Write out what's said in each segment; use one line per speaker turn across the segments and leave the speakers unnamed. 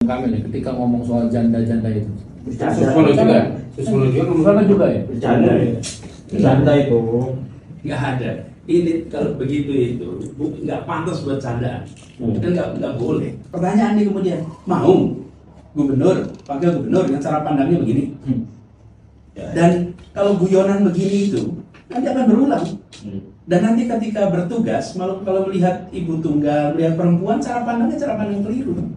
Kamil ketika ngomong soal janda-janda itu.
Bercanda
juga ya?
Bercanda itu.
Nggak ada. Ini kalau begitu itu nggak pantas buat candaan. Dan nggak boleh. Pertanyaan nih kemudian, mau gubernur, wakil gubernur dengan cara pandangnya begini. Dan kalau guyonan begini itu nanti akan berulang. Dan nanti ketika bertugas, kalau melihat ibu tunggal, melihat perempuan, cara pandang keliru.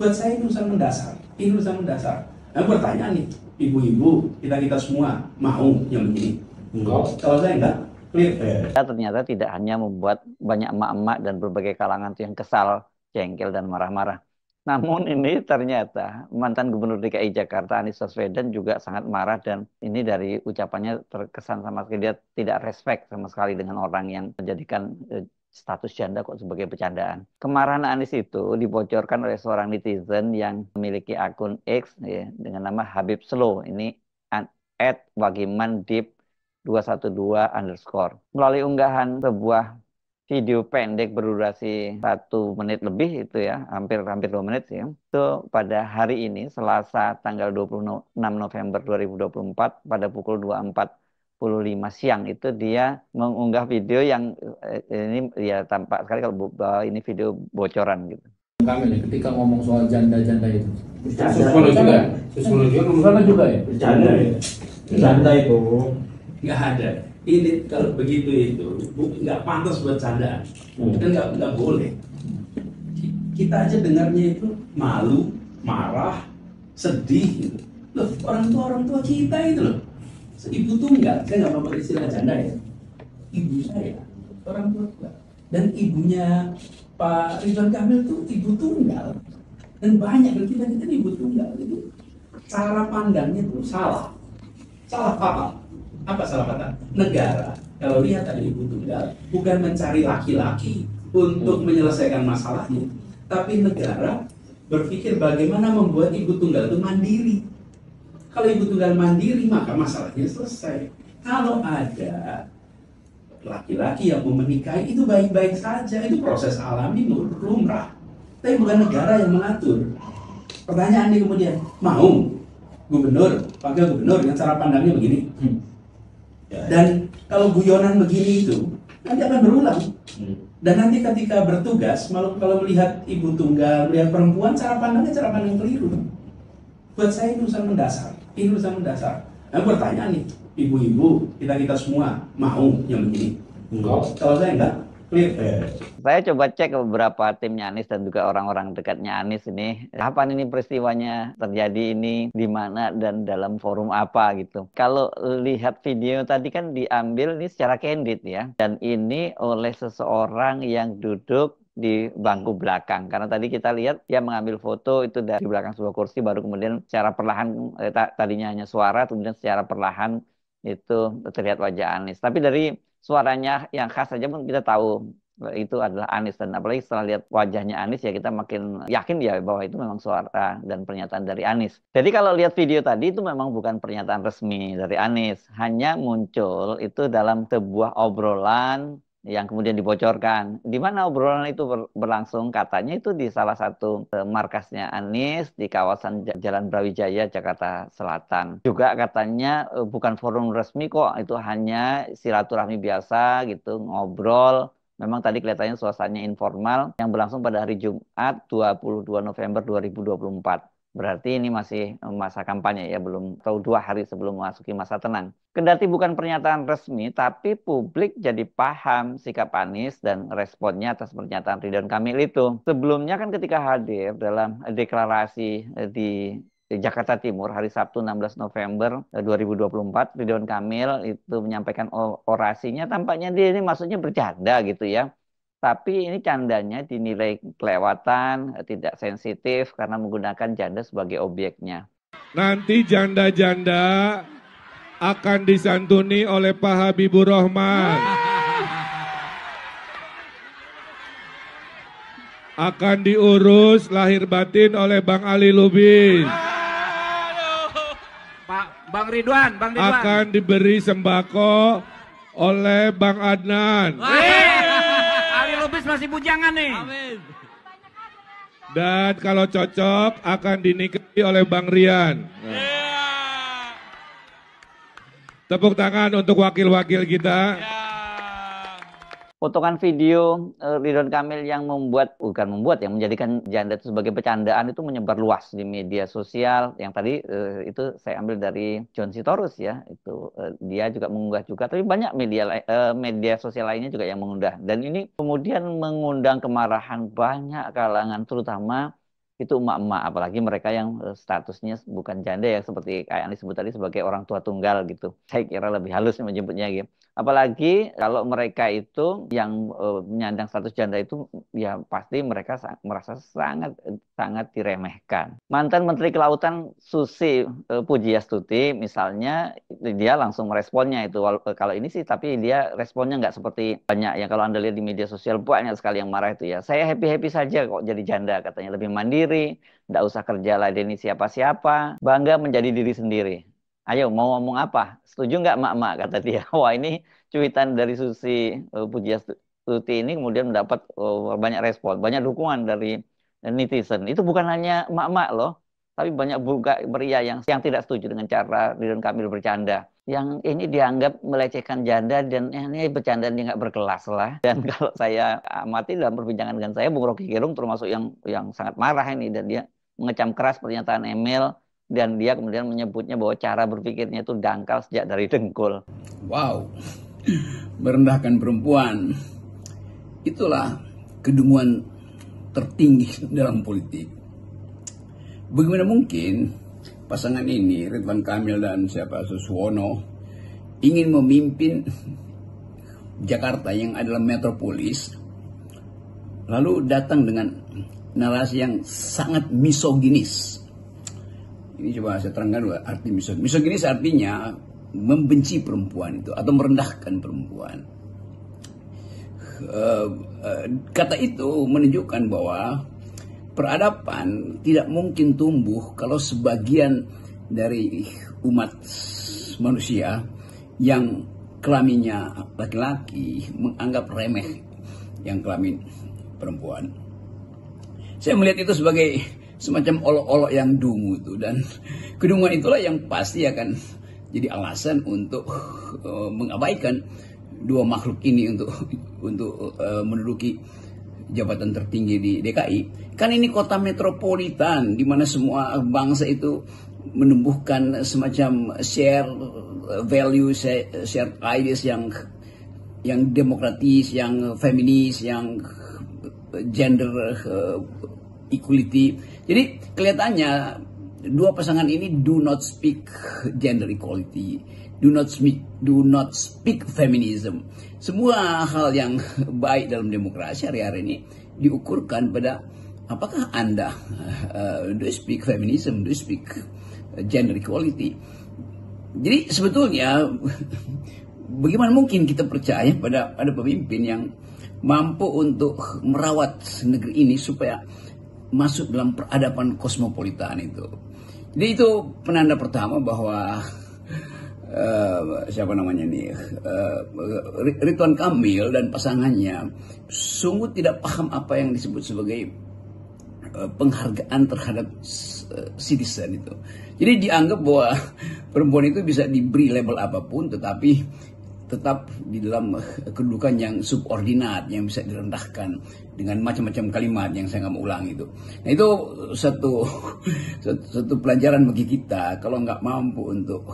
Buat saya ini urusan mendasar. Ini urusan mendasar. Nah, pertanyaan nih, ibu-ibu, kita semua mau yang begini? Kalau saya enggak, clear.
Ternyata tidak hanya membuat banyak emak-emak dan berbagai kalangan yang kesal, jengkel, dan marah-marah. Namun ini ternyata mantan Gubernur DKI Jakarta Anies Baswedan juga sangat marah, dan ini dari ucapannya terkesan sama sekali dia tidak respect sama sekali dengan orang yang menjadikan status janda kok sebagai bercandaan. Kemarahan Anies itu dibocorkan oleh seorang netizen yang memiliki akun X ya, dengan nama Habib Slow. Ini @wagimandip212_ melalui unggahan sebuah video pendek berdurasi 1 menit lebih itu ya, hampir 2 menit ya. Itu pada hari ini Selasa tanggal 26 November 2024 pada pukul 24:05 siang itu dia mengunggah video yang ini ya tampak sekali kalau ini video bocoran gitu.
Kamil ketika ngomong soal janda-janda itu.
Bercanda
juga ya?
Bercanda itu.
Nggak ada. Ini kalau begitu itu nggak pantas buat candaan. Dan nggak boleh. Kita aja dengarnya itu malu, marah, sedih gitu. Loh, orang tua kita itu loh. Ibu tunggal, saya nggak mau pakai istilah janda ya. Ibu saya, orang tua. Dan ibunya Pak Ridwan Kamil itu ibu tunggal. Dan banyak dari kita ibu tunggal itu cara pandangnya itu salah. Salah fatal. Apa salah fatal? Negara, kalau lihat ada ibu tunggal, bukan mencari laki-laki untuk menyelesaikan masalahnya. Tapi negara berpikir bagaimana membuat ibu tunggal itu mandiri. Kalau ibu tunggal mandiri, maka masalahnya selesai. Kalau ada laki-laki yang mau menikahi, itu baik-baik saja. Itu proses alami, lumrah. Tapi bukan negara yang mengatur. Pertanyaan nih kemudian, mau gubernur, wakil gubernur dengan cara pandangnya begini? Dan kalau guyonan begini itu nanti akan berulang. Dan nanti ketika bertugas, kalau melihat ibu tunggal, melihat perempuan, cara pandang keliru. Buat saya ini urusan mendasar. Ini urusan mendasar. Nah, pertanyaan nih, ibu-ibu, kita semua mau yang begini? Kalau saya enggak, clear.
Saya coba cek ke beberapa timnya Anies dan juga orang-orang dekatnya Anies ini. Kapan ini peristiwanya terjadi, ini di mana dan dalam forum apa gitu. Kalau lihat video tadi kan diambil ini secara candid ya. Dan ini oleh seseorang yang duduk di bangku belakang. Karena tadi kita lihat dia mengambil foto itu dari belakang sebuah kursi, baru kemudian secara perlahan, tadinya hanya suara, kemudian secara perlahan itu terlihat wajah Anies. Tapi dari suaranya yang khas saja pun kita tahu itu adalah Anies, dan apalagi setelah lihat wajahnya Anies ya kita makin yakin ya bahwa itu memang suara dan pernyataan dari Anies. Jadi kalau lihat video tadi itu memang bukan pernyataan resmi dari Anies, hanya muncul itu dalam sebuah obrolan yang kemudian dibocorkan. Di mana obrolan itu berlangsung, katanya itu di salah satu markasnya Anies di kawasan Jalan Brawijaya, Jakarta Selatan. Juga katanya bukan forum resmi kok, itu hanya silaturahmi biasa gitu, ngobrol. Memang tadi kelihatannya suasananya informal yang berlangsung pada hari Jumat 22 November 2024. Berarti ini masih masa kampanye ya, belum tahu 2 hari sebelum memasuki masa tenang. Kendati bukan pernyataan resmi, tapi publik jadi paham sikap Anies dan responnya atas pernyataan Ridwan Kamil itu. Sebelumnya kan ketika hadir dalam deklarasi di Jakarta Timur hari Sabtu 16 November 2024, Ridwan Kamil itu menyampaikan orasinya, tampaknya dia ini maksudnya bercanda gitu ya. Tapi ini candanya dinilai kelewatan, tidak sensitif karena menggunakan janda sebagai objeknya.
Nanti janda-janda akan disantuni oleh Pak Habibur Rahman. Akan diurus lahir batin oleh Bang Ali Lubis.
Bang Ridwan.
Akan diberi sembako oleh Bang Adnan.
Ali Lubis masih bujangan nih. Amin.
Dan kalau cocok akan dinikahi oleh Bang Rian. Tepuk tangan untuk wakil-wakil kita.
Potongan video Ridwan Kamil yang yang menjadikan janda itu sebagai bercandaan itu menyebar luas di media sosial. Yang tadi itu saya ambil dari John Sitorus ya, itu dia juga mengunggah juga, tapi banyak media sosial lainnya juga yang mengunggah. Dan ini kemudian mengundang kemarahan banyak kalangan, terutama itu emak-emak, apalagi mereka yang statusnya bukan janda ya, seperti kayak yang disebut tadi sebagai orang tua tunggal gitu. Saya kira lebih halus menyebutnya gitu. Apalagi kalau mereka itu yang menyandang status janda itu ya pasti mereka merasa sangat diremehkan. Mantan Menteri Kelautan Susi Pujiastuti misalnya, dia langsung meresponnya itu. Kalau ini sih tapi dia responnya nggak seperti banyak ya, kalau Anda lihat di media sosial banyak sekali yang marah itu ya. Saya happy-happy saja kok jadi janda, katanya, lebih mandiri, nggak usah kerja ladeni siapa-siapa, bangga menjadi diri sendiri. Ayo mau ngomong apa? Setuju nggak mak-mak, kata dia. Wah, ini cuitan dari Susi Pujiastuti ini kemudian mendapat banyak respon, banyak dukungan dari netizen. Itu bukan hanya mak-mak loh, tapi banyak juga pria yang tidak setuju dengan cara Ridwan Kamil bercanda. Yang ini dianggap melecehkan janda dan ini bercandaan yang nggak berkelas lah. Dan kalau saya amati dalam perbincangan dengan saya, Bung Rocky Gerung termasuk yang sangat marah ini, dan dia mengecam keras pernyataan Emil. Dan dia kemudian menyebutnya bahwa cara berpikirnya itu dangkal sejak dari dengkul.
Wow, merendahkan perempuan. Itulah kedunguan tertinggi dalam politik. Bagaimana mungkin pasangan ini, Ridwan Kamil dan Suswono, ingin memimpin Jakarta yang adalah metropolis, lalu datang dengan narasi yang sangat misoginis. Ini coba saya terangkan dulu arti misoginis. Misoginis artinya membenci perempuan itu atau merendahkan perempuan. Kata itu menunjukkan bahwa peradaban tidak mungkin tumbuh kalau sebagian dari umat manusia yang kelaminnya laki-laki menganggap remeh yang kelamin perempuan. Saya melihat itu sebagai semacam olok-olok yang dungu itu, dan kedunguan itulah yang pasti akan jadi alasan untuk mengabaikan dua makhluk ini untuk menduduki jabatan tertinggi di DKI. Kan ini kota metropolitan di mana semua bangsa itu menumbuhkan semacam share value, share ideas yang demokratis, yang feminis, yang gender equality. Jadi kelihatannya dua pasangan ini do not speak gender equality, do not speak feminism. Semua hal yang baik dalam demokrasi hari-hari ini diukurkan pada apakah Anda do you speak feminism, do you speak gender equality. Jadi sebetulnya bagaimana mungkin kita percaya pada pemimpin yang mampu untuk merawat negeri ini supaya masuk dalam peradaban kosmopolitan itu. Jadi itu penanda pertama bahwa Ridwan Kamil dan pasangannya sungguh tidak paham apa yang disebut sebagai penghargaan terhadap citizen itu. Jadi dianggap bahwa perempuan itu bisa diberi label apapun, tetapi tetap di dalam kedudukan yang subordinat, yang bisa direndahkan dengan macam-macam kalimat yang saya nggak mau ulang itu. Nah itu satu pelajaran bagi kita kalau nggak mampu untuk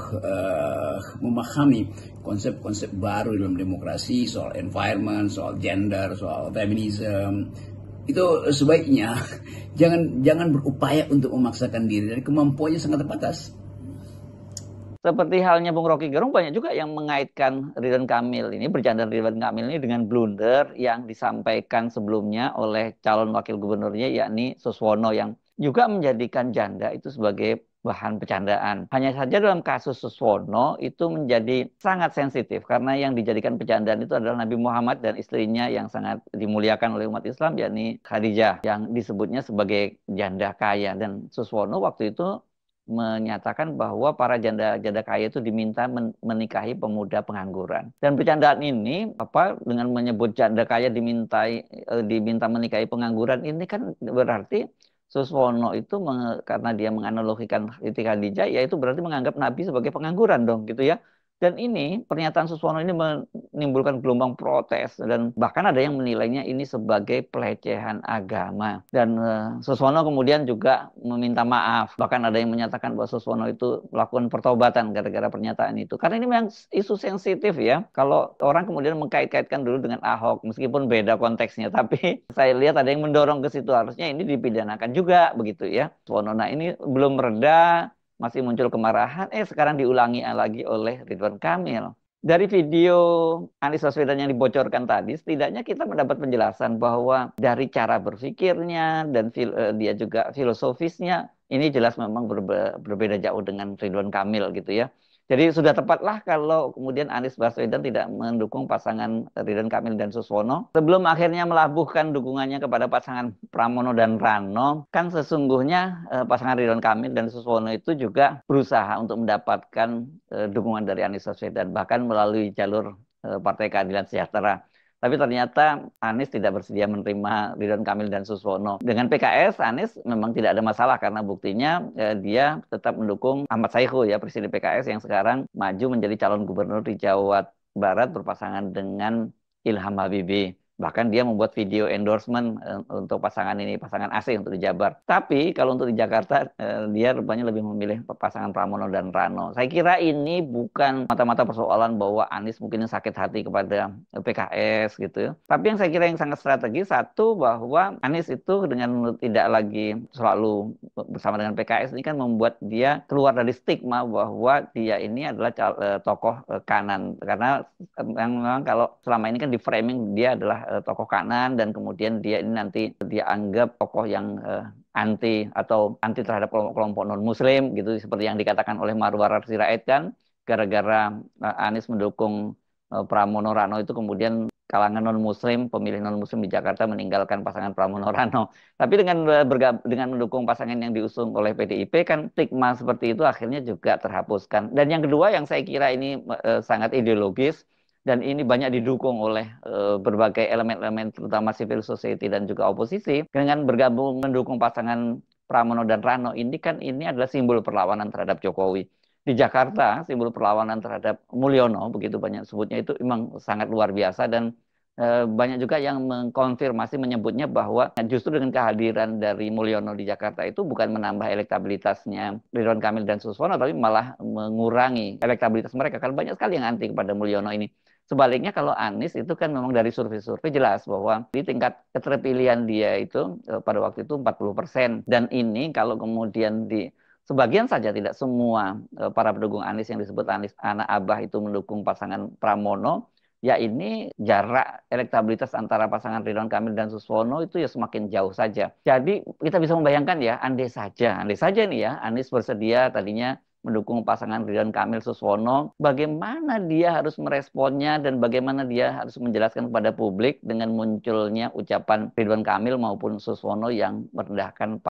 memahami konsep-konsep baru dalam demokrasi, soal environment, soal gender, soal feminism. Itu sebaiknya jangan berupaya untuk memaksakan diri, dari kemampuannya sangat terbatas.
Seperti halnya Bung Rocky Gerung, banyak juga yang mengaitkan Ridwan Kamil ini, bercanda Ridwan Kamil ini dengan blunder yang disampaikan sebelumnya oleh calon wakil gubernurnya, yakni Suswono, yang juga menjadikan janda itu sebagai bahan bercandaan. Hanya saja dalam kasus Suswono itu menjadi sangat sensitif karena yang dijadikan bercandaan itu adalah Nabi Muhammad dan istrinya yang sangat dimuliakan oleh umat Islam, yakni Khadijah, yang disebutnya sebagai janda kaya. Dan Suswono waktu itu menyatakan bahwa para janda kaya itu diminta menikahi pemuda pengangguran. Dan bercandaan ini dengan menyebut janda kaya diminta menikahi pengangguran, ini kan berarti Suswono itu karena dia menganalogikan Siti Khadijah, ya itu berarti menganggap Nabi sebagai pengangguran dong gitu ya. Dan ini pernyataan Suswono ini menimbulkan gelombang protes dan bahkan ada yang menilainya ini sebagai pelecehan agama. Dan Suswono kemudian juga meminta maaf. Bahkan ada yang menyatakan bahwa Suswono itu melakukan pertobatan gara-gara pernyataan itu. Karena ini memang isu sensitif ya. Kalau orang kemudian mengkait-kaitkan dulu dengan Ahok, meskipun beda konteksnya, tapi saya lihat ada yang mendorong ke situ, harusnya ini dipidanakan juga begitu ya. Suswono, nah ini belum reda, masih muncul kemarahan, sekarang diulangi lagi oleh Ridwan Kamil. Dari video Anies Baswedan yang dibocorkan tadi, setidaknya kita mendapat penjelasan bahwa dari cara berpikirnya dan dia juga filosofisnya, ini jelas memang berbeda jauh dengan Ridwan Kamil gitu ya. Jadi sudah tepatlah kalau kemudian Anies Baswedan tidak mendukung pasangan Ridwan Kamil dan Suswono. Sebelum akhirnya melabuhkan dukungannya kepada pasangan Pramono dan Rano, kan sesungguhnya pasangan Ridwan Kamil dan Suswono itu juga berusaha untuk mendapatkan dukungan dari Anies Baswedan, bahkan melalui jalur Partai Keadilan Sejahtera. Tapi ternyata Anies tidak bersedia menerima Ridwan Kamil dan Suswono. Dengan PKS, Anies memang tidak ada masalah karena buktinya dia tetap mendukung Ahmad Saiku ya, presiden PKS yang sekarang maju menjadi calon gubernur di Jawa Barat berpasangan dengan Ilham Habibie. Bahkan dia membuat video endorsement untuk pasangan ini, pasangan AC untuk di Jabar. Tapi kalau untuk di Jakarta, dia rupanya lebih memilih pasangan Pramono dan Rano. Saya kira ini bukan mata-mata persoalan bahwa Anies mungkin sakit hati kepada PKS gitu. Tapi yang saya kira yang sangat strategis, satu bahwa Anies itu dengan tidak lagi selalu bersama dengan PKS ini kan membuat dia keluar dari stigma bahwa dia ini adalah tokoh kanan. Karena memang kalau selama ini kan di framing dia adalah tokoh kanan dan kemudian dia ini nanti dianggap tokoh yang anti terhadap kelompok non muslim gitu seperti yang dikatakan oleh Marwar Sirait kan gara-gara Anies mendukung Pramono Rano itu kemudian kalangan non muslim, pemilih non muslim di Jakarta meninggalkan pasangan Pramono Rano. Tapi dengan mendukung pasangan yang diusung oleh PDIP kan stigma seperti itu akhirnya juga terhapuskan. Dan yang kedua yang saya kira ini sangat ideologis dan ini banyak didukung oleh berbagai elemen-elemen terutama civil society dan juga oposisi. Dengan bergabung mendukung pasangan Pramono dan Rano ini kan ini adalah simbol perlawanan terhadap Jokowi. Di Jakarta simbol perlawanan terhadap Mulyono, begitu banyak sebutnya itu memang sangat luar biasa dan banyak juga yang mengkonfirmasi menyebutnya bahwa justru dengan kehadiran dari Mulyono di Jakarta itu bukan menambah elektabilitasnya Ridwan Kamil dan Suswono tapi malah mengurangi elektabilitas mereka karena banyak sekali yang anti kepada Mulyono ini. Sebaliknya kalau Anies itu kan memang dari survei-survei jelas bahwa di tingkat keterpilihan dia itu pada waktu itu 40%. Dan ini kalau kemudian sebagian saja tidak semua para pendukung Anies yang disebut Anies anak abah itu mendukung pasangan Pramono, ya ini jarak elektabilitas antara pasangan Ridwan Kamil dan Suswono itu ya semakin jauh saja. Jadi kita bisa membayangkan ya, andai saja nih ya, Anies bersedia tadinya mendukung pasangan Ridwan Kamil Suswono, bagaimana dia harus meresponnya dan bagaimana dia harus menjelaskan kepada publik dengan munculnya ucapan Ridwan Kamil maupun Suswono yang merendahkan